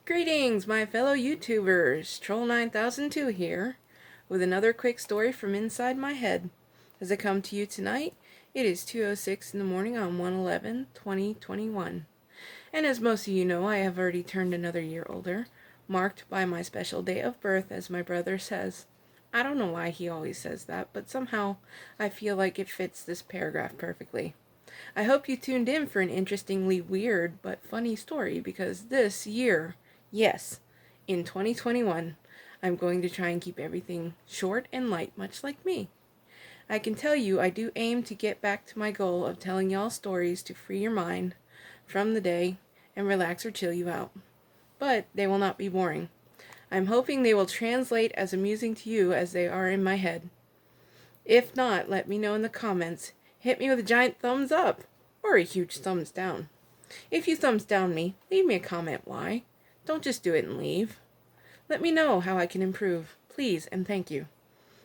Greetings, my fellow YouTubers! Troll9002 here, with another quick story from inside my head. As I come to you tonight, it is 2:06 in the morning on 1/11/2021. And as most of you know, I have already turned another year older, marked by my special day of birth, as my brother says. I don't know why he always says that, but somehow I feel like it fits this paragraph perfectly. I hope you tuned in for an interestingly weird but funny story, because this year, yes, in 2021, I'm going to try and keep everything short and light, much like me. I can tell you I do aim to get back to my goal of telling y'all stories to free your mind from the day and relax or chill you out. But they will not be boring. I'm hoping they will translate as amusing to you as they are in my head. If not, let me know in the comments. Hit me with a giant thumbs up or a huge thumbs down. If you thumbs down me, leave me a comment why. Don't just do it and leave. Let me know how I can improve, please and thank you.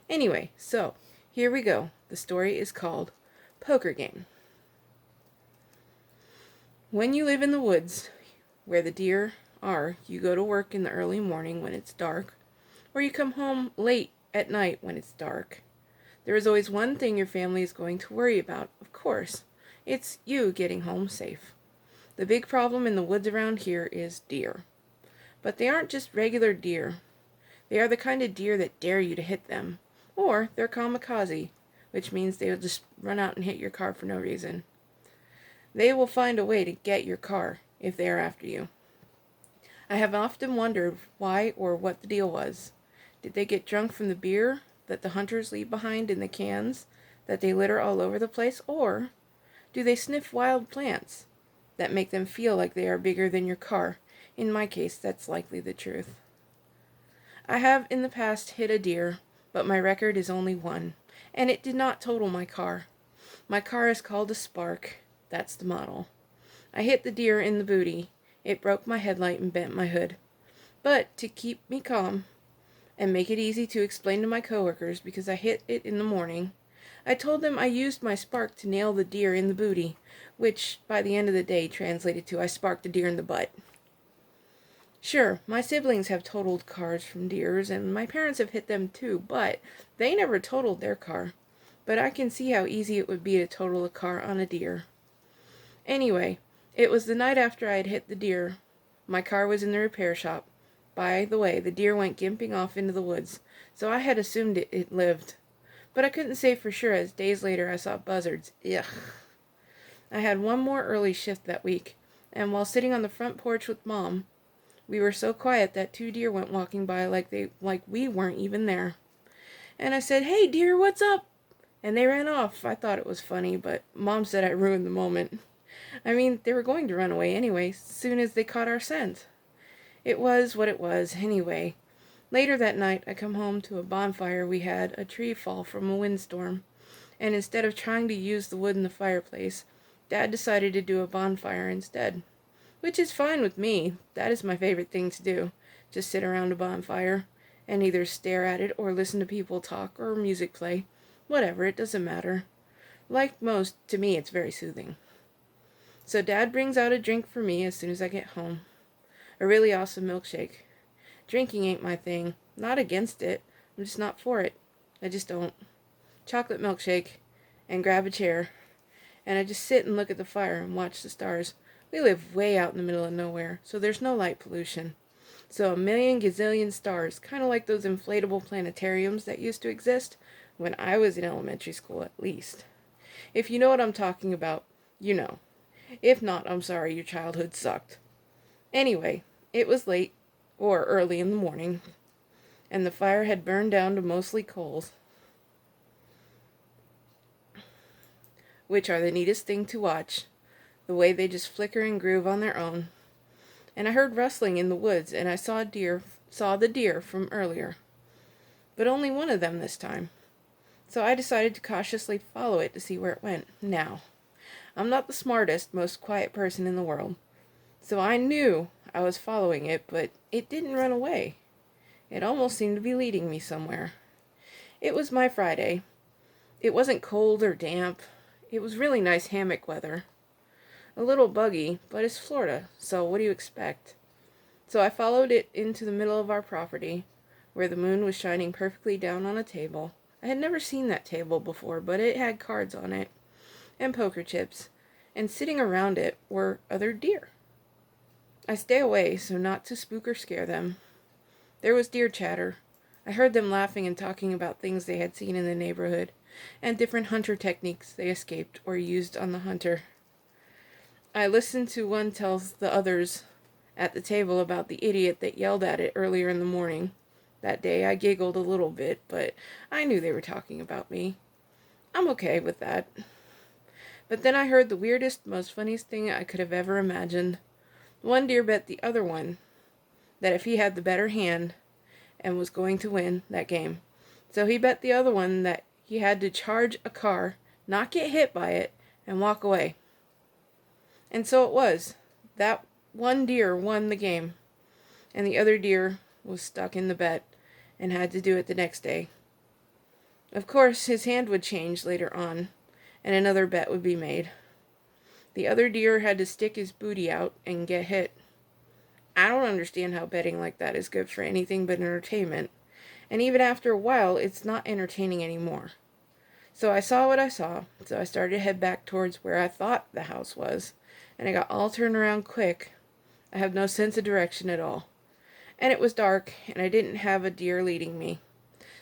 Anyway, so here we go. The story is called Poker Game. When you live in the woods, where the deer are, you go to work in the early morning when it's dark, or you come home late at night when it's dark. There is always one thing your family is going to worry about, of course. It's you getting home safe. The big problem in the woods around here is deer. But they aren't just regular deer. They are the kind of deer that dare you to hit them. Or they're kamikaze, which means they'll just run out and hit your car for no reason. They will find a way to get your car if they are after you. I have often wondered why or what the deal was. Did they get drunk from the beer that the hunters leave behind in the cans that they litter all over the place? Or do they sniff wild plants that make them feel like they are bigger than your car? In my case, that's likely the truth. I have in the past hit a deer, but my record is only one, and it did not total my car. My car is called a Spark. That's the model. I hit the deer in the booty. It broke my headlight and bent my hood. But to keep me calm and make it easy to explain to my coworkers, because I hit it in the morning, I told them I used my spark to nail the deer in the booty, which by the end of the day translated to I sparked a deer in the butt. Sure, my siblings have totaled cars from deers, and my parents have hit them too, but they never totaled their car. But I can see how easy it would be to total a car on a deer. Anyway, it was the night after I had hit the deer. My car was in the repair shop. By the way, the deer went gimping off into the woods, so I had assumed it lived. But I couldn't say for sure, as days later I saw buzzards. Ugh. I had one more early shift that week, and while sitting on the front porch with Mom, we were so quiet that two deer went walking by like we weren't even there. And I said, "Hey deer, what's up?" And they ran off. I thought it was funny, but Mom said I ruined the moment. I mean, they were going to run away anyway, as soon as they caught our scent. It was what it was, anyway. Later that night, I come home to a bonfire. We had a tree fall from a windstorm, and instead of trying to use the wood in the fireplace, Dad decided to do a bonfire instead. Which is fine with me. That is my favorite thing to do. Just sit around a bonfire and either stare at it or listen to people talk or music play. Whatever, it doesn't matter. Like most, to me it's very soothing. So Dad brings out a drink for me as soon as I get home. A really awesome milkshake. Drinking ain't my thing. Not against it. I'm just not for it. I just don't. Chocolate milkshake, and grab a chair, and I just sit and look at the fire and watch the stars. We live way out in the middle of nowhere, so there's no light pollution. So a million gazillion stars, kind of like those inflatable planetariums that used to exist when I was in elementary school at least. If you know what I'm talking about, you know. If not, I'm sorry, your childhood sucked. Anyway, it was late, or early in the morning, and the fire had burned down to mostly coals, which are the neatest thing to watch, the way they just flicker and groove on their own. And I heard rustling in the woods, and I saw the deer from earlier, but only one of them this time. So I decided to cautiously follow it to see where it went. Now, I'm not the smartest, most quiet person in the world, so I knew I was following it, but it didn't run away. It almost seemed to be leading me somewhere. It was my Friday. It wasn't cold or damp. It was really nice hammock weather. A little buggy, but it's Florida, so what do you expect? So I followed it into the middle of our property, where the moon was shining perfectly down on a table. I had never seen that table before, but it had cards on it, and poker chips, and sitting around it were other deer. I stay away so not to spook or scare them. There was deer chatter. I heard them laughing and talking about things they had seen in the neighborhood, and different hunter techniques they escaped or used on the hunter. I listened to one tell the others at the table about the idiot that yelled at it earlier in the morning. That day I giggled a little bit, but I knew they were talking about me. I'm okay with that. But then I heard the weirdest, most funniest thing I could have ever imagined. One deer bet the other one that if he had the better hand and was going to win that game. So he bet the other one that he had to charge a car, not get hit by it, and walk away. And so it was. That one deer won the game, and the other deer was stuck in the bet and had to do it the next day. Of course, his hand would change later on, and another bet would be made. The other deer had to stick his booty out and get hit. I don't understand how betting like that is good for anything but entertainment, and even after a while, it's not entertaining anymore. So I saw what I saw, so I started to head back towards where I thought the house was, and I got all turned around quick. I have no sense of direction at all. And it was dark, and I didn't have a deer leading me.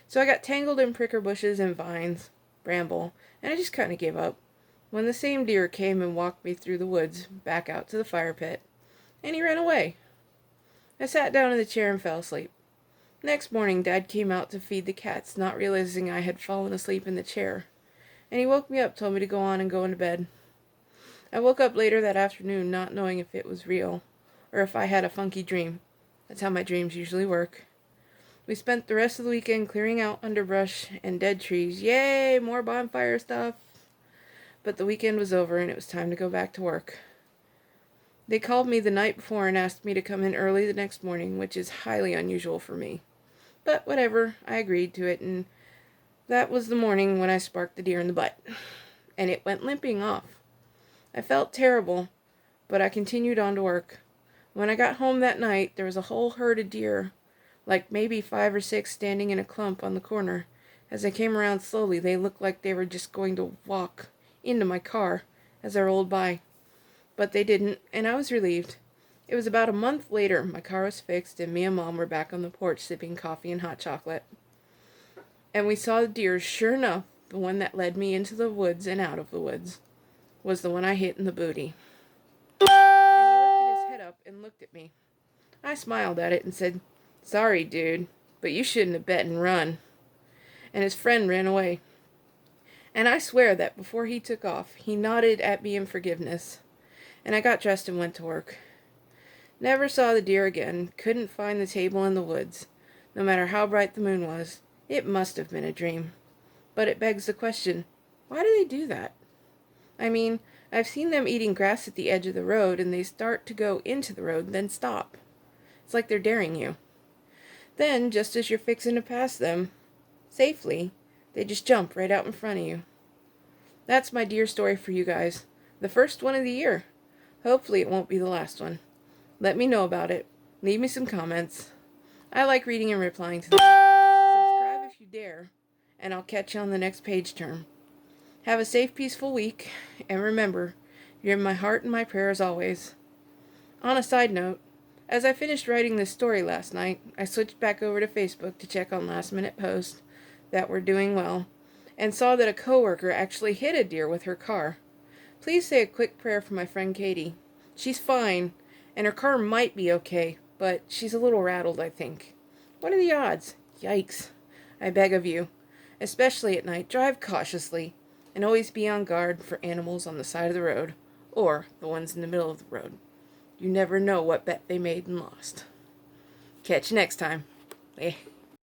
So I got tangled in pricker bushes and vines, bramble, and I just kind of gave up. When the same deer came and walked me through the woods, back out to the fire pit, and he ran away. I sat down in the chair and fell asleep. Next morning, Dad came out to feed the cats, not realizing I had fallen asleep in the chair, and he woke me up, told me to go on and go into bed. I woke up later that afternoon not knowing if it was real, or if I had a funky dream. That's how my dreams usually work. We spent the rest of the weekend clearing out underbrush and dead trees. Yay, more bonfire stuff! But the weekend was over and it was time to go back to work. They called me the night before and asked me to come in early the next morning, which is highly unusual for me. But whatever, I agreed to it, and that was the morning when I sparked the deer in the butt. And it went limping off. I felt terrible, but I continued on to work. When I got home that night, there was a whole herd of deer, like maybe 5 or 6 standing in a clump on the corner. As I came around slowly, they looked like they were just going to walk into my car as I rolled by. But they didn't, and I was relieved. It was about a month later, my car was fixed, and me and Mom were back on the porch sipping coffee and hot chocolate. And we saw the deer. Sure enough, the one that led me into the woods and out of the woods was the one I hit in the booty. And he lifted his head up and looked at me. I smiled at it and said, "Sorry, dude, but you shouldn't have bet and run." And his friend ran away. And I swear that before he took off, he nodded at me in forgiveness. And I got dressed and went to work. Never saw the deer again. Couldn't find the table in the woods. No matter how bright the moon was, it must have been a dream. But it begs the question, why do they do that? I mean, I've seen them eating grass at the edge of the road, and they start to go into the road, then stop. It's like they're daring you. Then, just as you're fixing to pass them, safely, they just jump right out in front of you. That's my deer story for you guys. The first one of the year. Hopefully it won't be the last one. Let me know about it. Leave me some comments. I like reading and replying to them. Subscribe if you dare, and I'll catch you on the next page turn. Have a safe, peaceful week, and remember, you're in my heart and my prayers always. On a side note, as I finished writing this story last night, I switched back over to Facebook to check on last-minute posts that were doing well, and saw that a coworker actually hit a deer with her car. Please say a quick prayer for my friend Katie. She's fine, and her car might be okay, but she's a little rattled, I think. What are the odds? Yikes. I beg of you, especially at night, drive cautiously, and always be on guard for animals on the side of the road, or the ones in the middle of the road. You never know what bet they made and lost. Catch you next time.